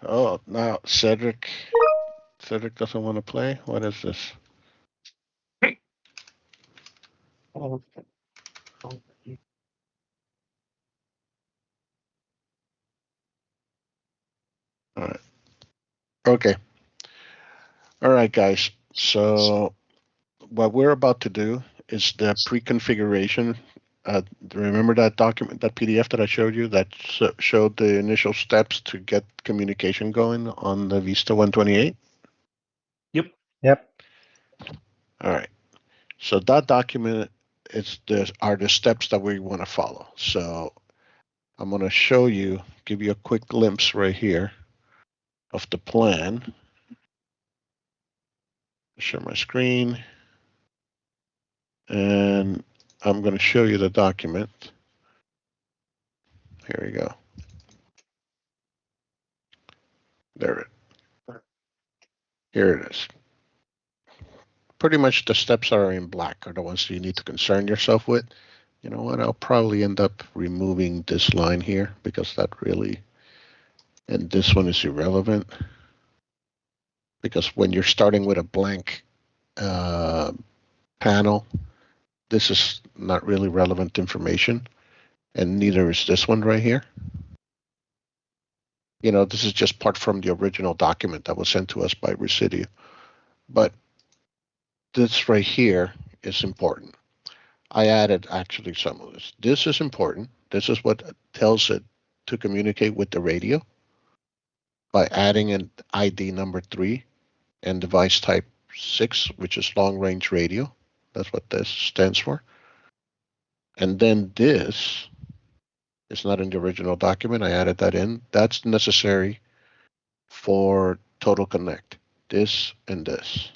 Oh, now Cedric doesn't want to play. What is this? Oh, All right. Okay. All right, guys. So what we're about to do is the pre-configuration. Remember that document, that PDF that I showed you that showed the initial steps to get communication going on the Vista 128? Yep. Yep. All right. So that document are the steps that we want to follow. So I'm going to show you, give you a quick glimpse right here of the plan. Share my screen, and I'm going to show you the document. Here we go. Here it is. Pretty much the steps are in black are the ones you need to concern yourself with. You know what? I'll probably end up removing this line here because that really, and this one is irrelevant because when you're starting with a blank panel, this is not really relevant information, and neither is this one right here. You know, this is just part from the original document that was sent to us by Residio. But this right here is important. I added actually some of this. This is important. This is what tells it to communicate with the radio by adding an ID number 3 and device type 6, which is long range radio. That's what this stands for. And then this is not in the original document. I added that in. That's necessary for Total Connect. This and this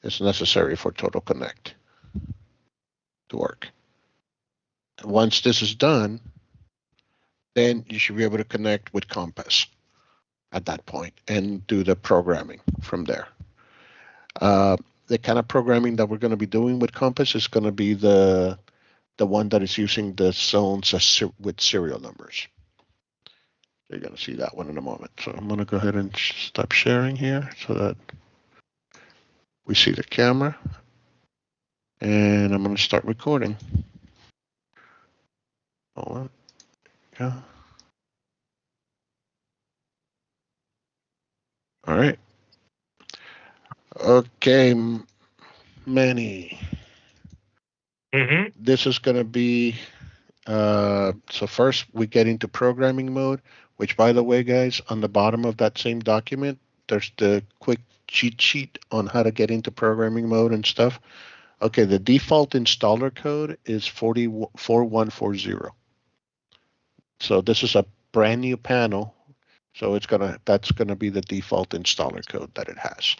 is necessary for Total Connect to work. And once this is done, then you should be able to connect with Compass at that point and do the programming from there. The kind of programming that we're going to be doing with Compass is going to be the one that is using the zones with serial numbers. You're going to see that one in a moment. So I'm going to go ahead and stop sharing here so that we see the camera. And I'm going to start recording. Hold on. Yeah. All right. Okay, Manny. Mm-hmm. This is going to be so first we get into programming mode, which by the way, guys, on the bottom of that same document, there's the quick cheat sheet on how to get into programming mode and stuff. Okay, the default installer code is 4140. So this is a brand new panel. So that's gonna be the default installer code that it has.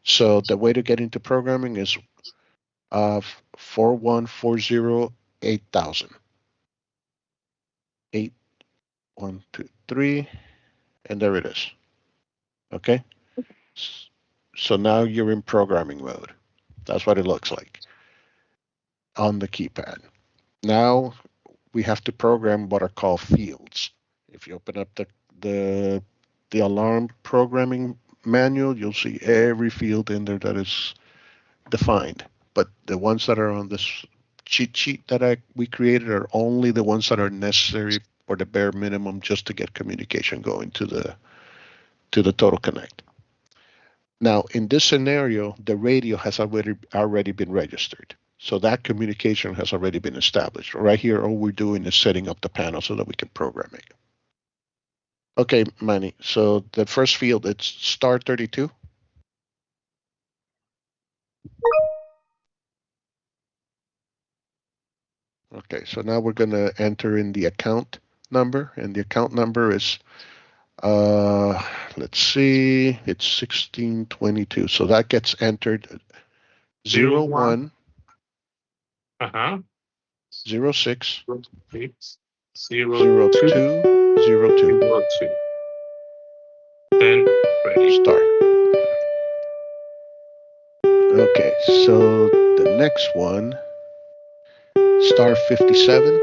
So the way to get into programming is 4140 8000. 8 1 2 3, and there it is. Okay. So now you're in programming mode. That's what it looks like on the keypad. Now we have to program what are called fields. If you open up the alarm programming manual, you'll see every field in there that is defined. But the ones that are on this cheat sheet that we created are only the ones that are necessary for the bare minimum just to get communication going to the Total Connect. Now, in this scenario, the radio has already been registered. So that communication has already been established. Right here, all we're doing is setting up the panel so that we can program it. Okay, Manny. So the first field, it's star 32. Okay, so now we're going to enter in the account number, and the account number is, let's see, it's 1622. So that gets entered 01 Uh-huh. 06 Zero 02 02. 02. Then ready. Start. Okay, so the next one, star 57.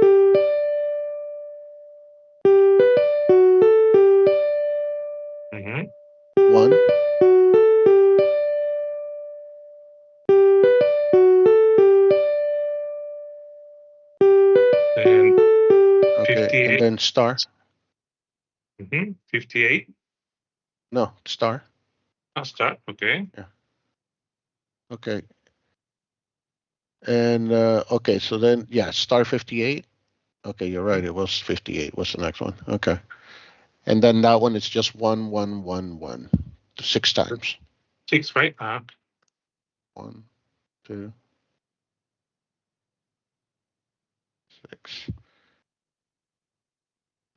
then star. 58. No, star. Start. Okay. Yeah. Okay. And okay, so then yeah, star 58. Okay, you're right. It was 58. What's the next one? Okay. And then that one is just 1111. 6 times. 6, right? 1, 2, 6.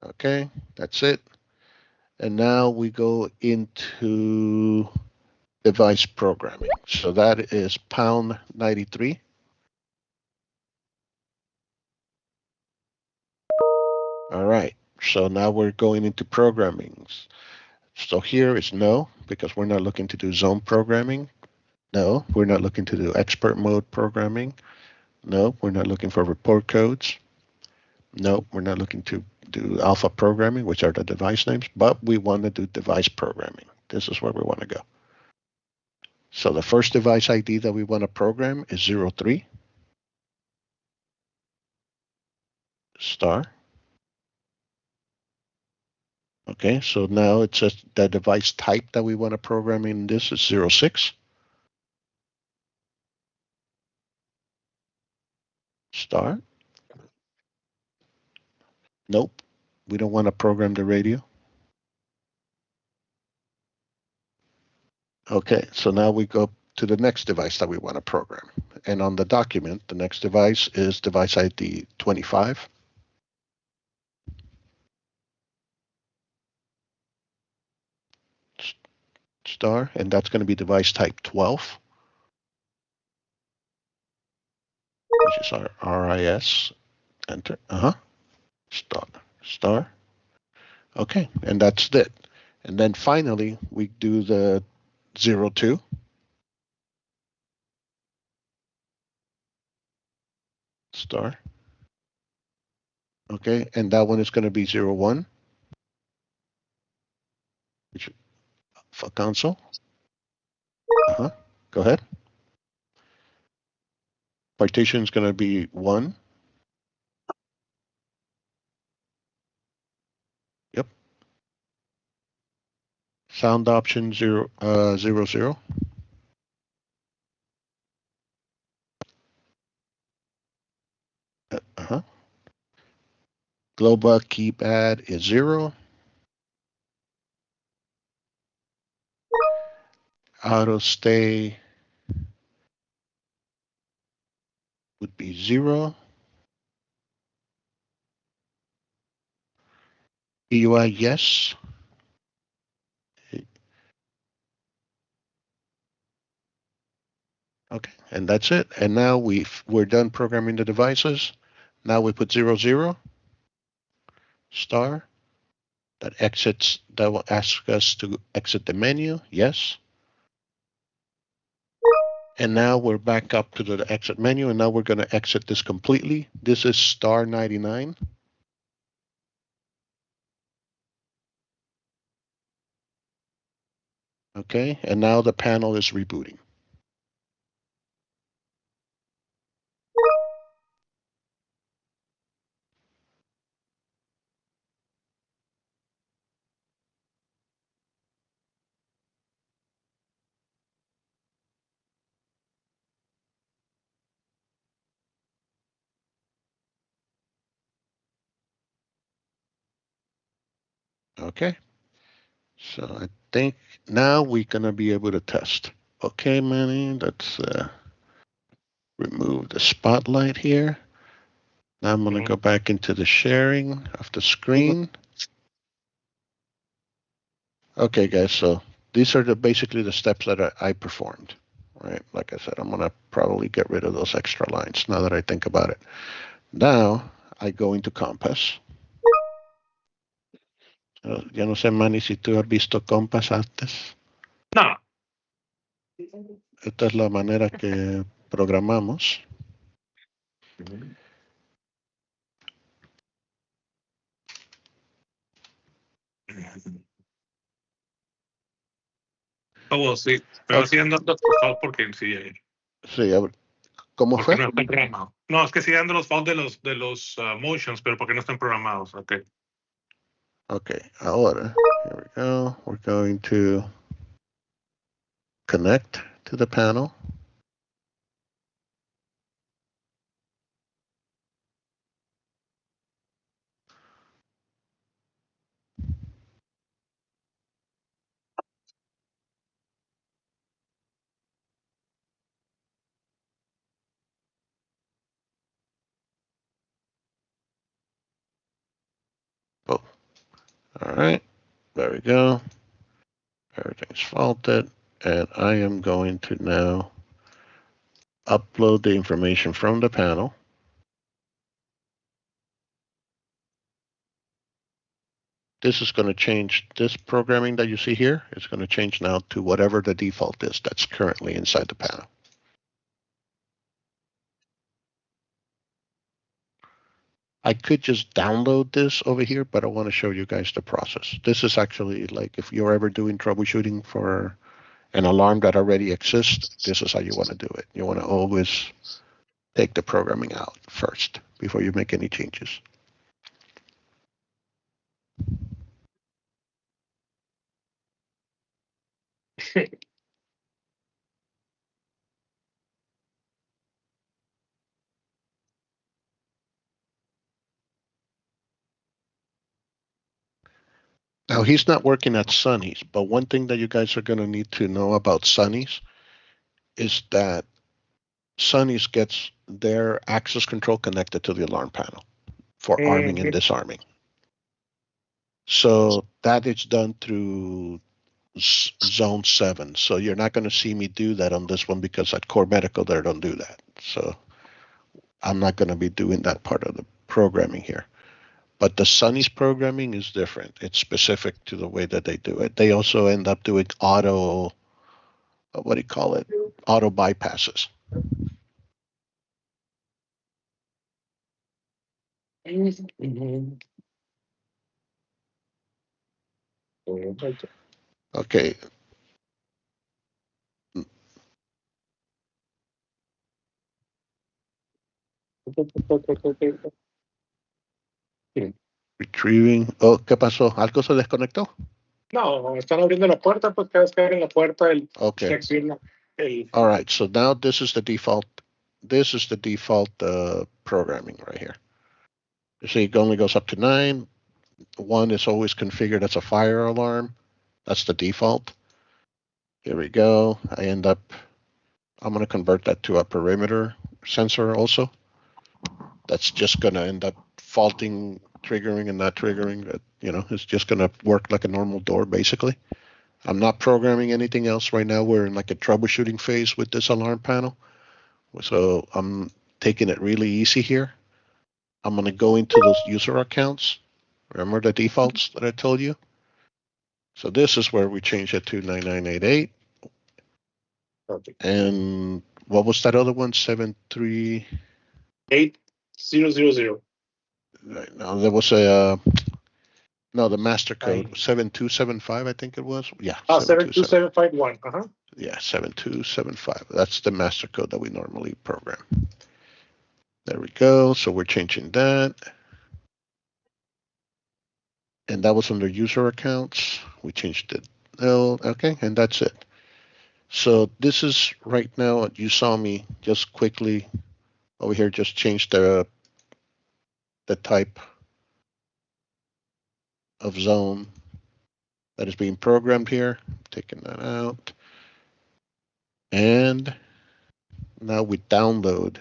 Okay, that's it. And now we go into device programming. So that is pound 93. All right. So now we're going into programming. So here is no, because we're not looking to do zone programming. No, we're not looking to do expert mode programming. No, we're not looking for report codes. No, we're not looking to do alpha programming, which are the device names, but we want to do device programming. This is where we want to go. So the first device ID that we want to program is 03 star. Okay, so now it says the device type that we want to program in this is 06 star. Nope, we don't want to program the radio. Okay, so now we go to the next device that we want to program. And on the document, the next device is device ID 25. Star, and that's going to be device type 12, which is our RIS. Enter. Star. Okay, and that's it. And then finally, we do the 02. Star. Okay, and that one is going to be 01, which for console. Go ahead. Partition is going to be 1. Yep. Sound option 00. Global keypad is 0. Auto stay would be 0. EUI, yes. Okay, and that's it. And now we're done programming the devices. Now we put 00 star. That will ask us to exit the menu. Yes. And now we're back up to the exit menu, and now we're going to exit this completely. This is star 99. Okay, and now the panel is rebooting. Okay. So I think now we're going to be able to test. Okay, Manny, let's remove the spotlight here. Now I'm going to go back into the sharing of the screen. Okay, guys, so these are basically the steps that I performed, right? Like I said, I'm going to probably get rid of those extra lines now that I think about it. Now I go into Compass. Ya no sé, Manny, si tú has visto Compass antes. No. Esta es la manera que programamos. Oh, well, sí. Pero sí ando por favor porque sí. Sí, ¿Cómo Porque fue? no están programados. No, es que sigue dando los faults de los motions, pero porque no están programados. Ok. Okay, ahora, here we go. We're going to connect to the panel. Oh, all right, there we go. Everything's faulted, and I am going to now upload the information from the panel. This is going to change, this programming that you see here is going to change now to whatever the default is that's currently inside the panel. I could just download this over here, but I want to show you guys the process. This is actually like if you're ever doing troubleshooting for an alarm that already exists, this is how you want to do it. You want to always take the programming out first before you make any changes. Now he's not working at Sunny's, but one thing that you guys are going to need to know about Sunny's is that Sunny's gets their access control connected to the alarm panel for arming and disarming. So that is done through zone 7. So you're not going to see me do that on this one because at Core Medical they don't do that. So I'm not going to be doing that part of the programming here. But the Sunny's programming is different. It's specific to the way that they do it. They also end up doing auto, what do you call it? Auto bypasses. Okay. Retrieving. Oh, ¿qué pasó? ¿Algo se desconectó? No, están abriendo la puerta, pues cada vez que abren la puerta, Okay. reacciona. All right. So now this is the default. This is the default programming right here. You see, it only goes up to 9. 1 is always configured as a fire alarm. That's the default. Here we go. I'm going to convert that to a perimeter sensor also. That's just going to end up faulting, triggering, and not triggering. It's just going to work like a normal door, basically. I'm not programming anything else right now. We're in like a troubleshooting phase with this alarm panel. So I'm taking it really easy here. I'm going to go into those user accounts. Remember the defaults that I told you? So this is where we change it to 9988. Perfect. And what was that other one? 738,000. Right now there was the master code was 7275, I think it was. Yeah. 72751. Yeah, 7275. That's the master code that we normally program. There we go. So we're changing that. And that was under user accounts. We changed it. Oh, okay, and that's it. So this is right now, you saw me just quickly over here, just change the type of zone that is being programmed here. Taking that out. And now we download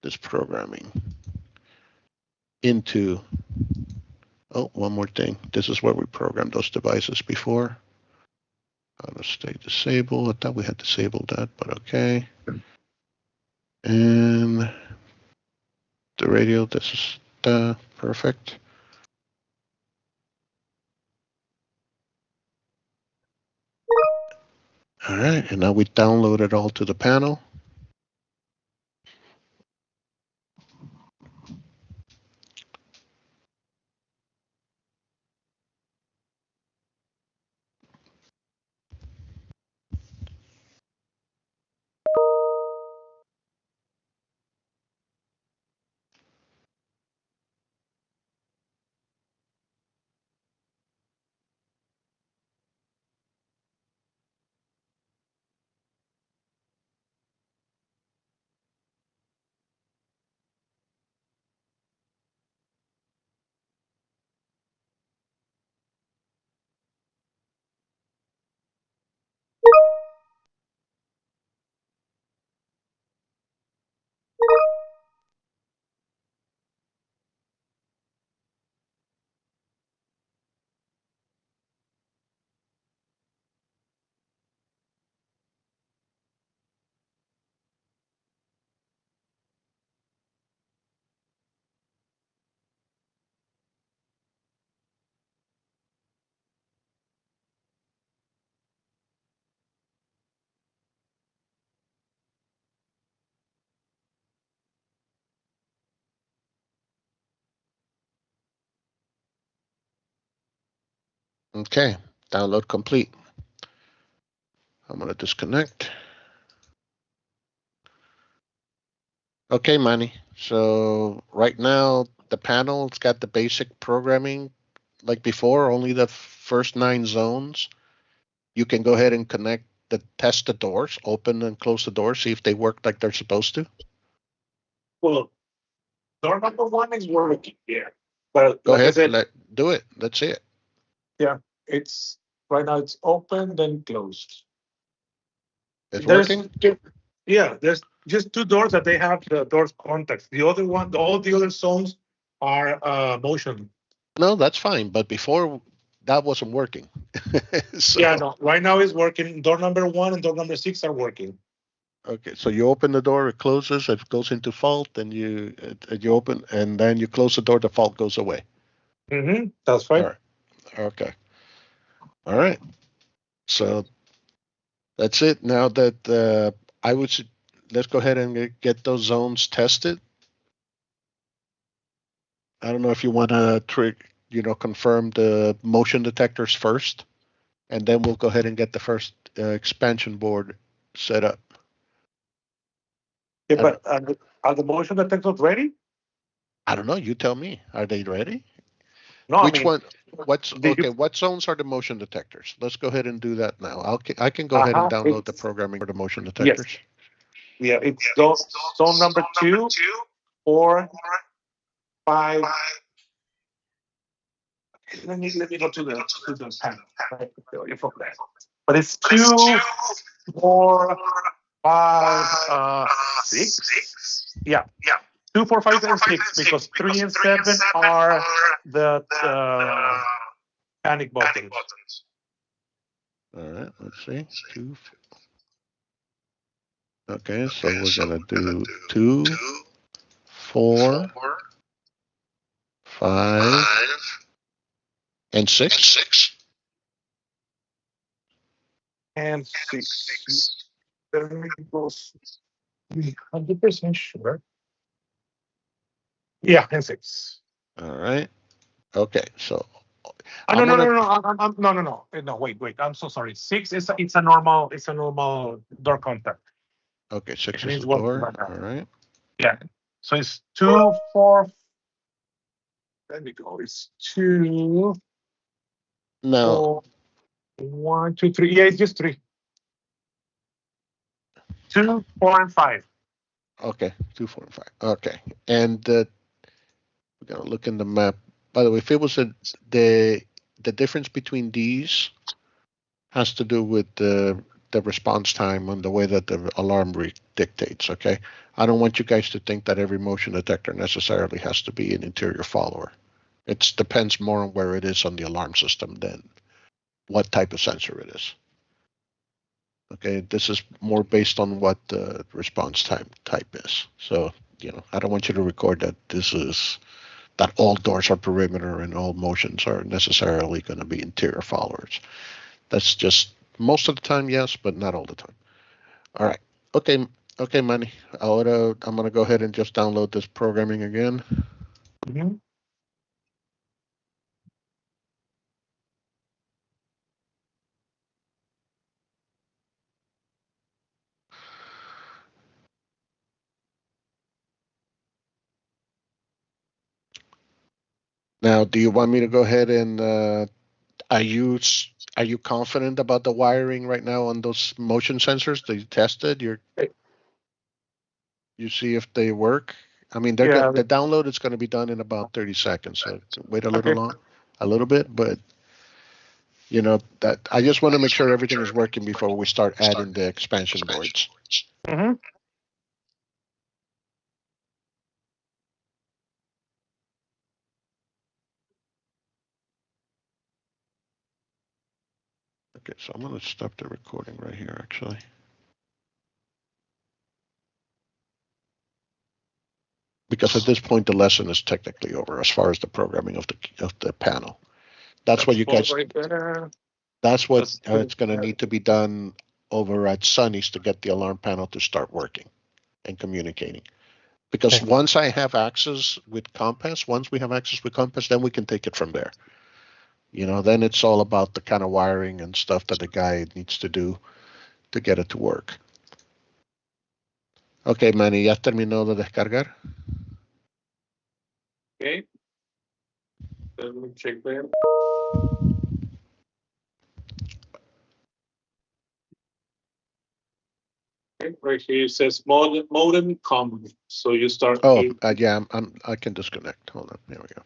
this programming into, oh, one more thing. This is where we programmed those devices before. Auto stay disabled. I thought we had disabled that, but okay. And the radio, this is perfect. All right, and now we download it all to the panel. Okay, download complete. I'm going to disconnect. Okay, Manny. So right now the panel's got the basic programming like before, only the first 9 zones. You can go ahead and test the doors, open and close the doors, see if they work like they're supposed to. Well, door number 1 is working here, but Go like I ahead, said, do it. Let's see it. yeah, it's right now it's open then closed. It's There's working. there's just 2 doors that they have the doors contacts. The other one, all the other zones are motion. No, that's fine. But before that wasn't working. So Yeah, no. Right now it's working. Door number 1 and door number 6 are working. okay, so you open the door, it closes, it goes into fault, and you open, and then you close the door, the fault goes away. Mm-hmm. That's All right. right. Okay. All right. So that's it. Now that let's go ahead and get those zones tested. I don't know if you want to confirm the motion detectors first, and then we'll go ahead and get the first expansion board set up. Yeah, but are the motion detectors ready? I don't know. You tell me. Are they ready? No, Which one? did you? What zones are the motion detectors? Let's go ahead and do that now. I can go ahead and download the programming for the motion detectors. Yes. Yeah, it's zone number 2, 4, 5. Let me go to the panel. Right? From there. But it's 2, 4, 5, 6. Yeah. 2, 4, 5, and 6 because 3 and 7 are the panic buttons. All right, let's see. 2. Okay, so we're gonna do 2, 4, 5, and 6. And 6. Let me go 100% sure. Yeah, and 6. All right. Okay, so No, no. Wait. I'm so sorry. 6 is it's a normal door contact. Okay, 6 And is it's the working door. right now. All right. Yeah. So it's 2, 4. Let me go. It's 2, Now, 4, 1, 2, 3. Yeah, it's just 3. 2, 4, and 5. okay, 2, 4, and 5. Okay, and we're gonna look in the map. By the way, if it was the difference between these has to do with the response time and the way that the alarm dictates. Okay, I don't want you guys to think that every motion detector necessarily has to be an interior follower. It depends more on where it is on the alarm system than what type of sensor it is. Okay, this is more based on what the response time type is. So, I don't want you to record that all doors are perimeter and all motions are necessarily going to be interior followers. That's just most of the time, yes, but not all the time. All right. Okay, Manny. I'm gonna go ahead and just download this programming again. Mm-hmm. Now, do you want me to go ahead and are you confident about the wiring right now on those motion sensors that you tested? You see if they work. I mean, the download is going to be done in about 30 seconds, so wait a little bit, but that I just want to make sure everything is working before we start adding the expansion boards. Mm-hmm. Okay, so I'm going to stop the recording right here, actually. Because at this point, the lesson is technically over as far as the programming of the panel. That's what you guys. Right there. That's what it's going to need to be done over at Sunny's to get the alarm panel to start working and communicating. Because once we have access with Compass, then we can take it from there. Then it's all about the kind of wiring and stuff that the guy needs to do to get it to work. Ok, Manny, ¿ya terminó de descargar? Okay. Let me check that. Okay, right here it says modem common. So you start. Oh, yeah, I can disconnect. Hold on. There we go.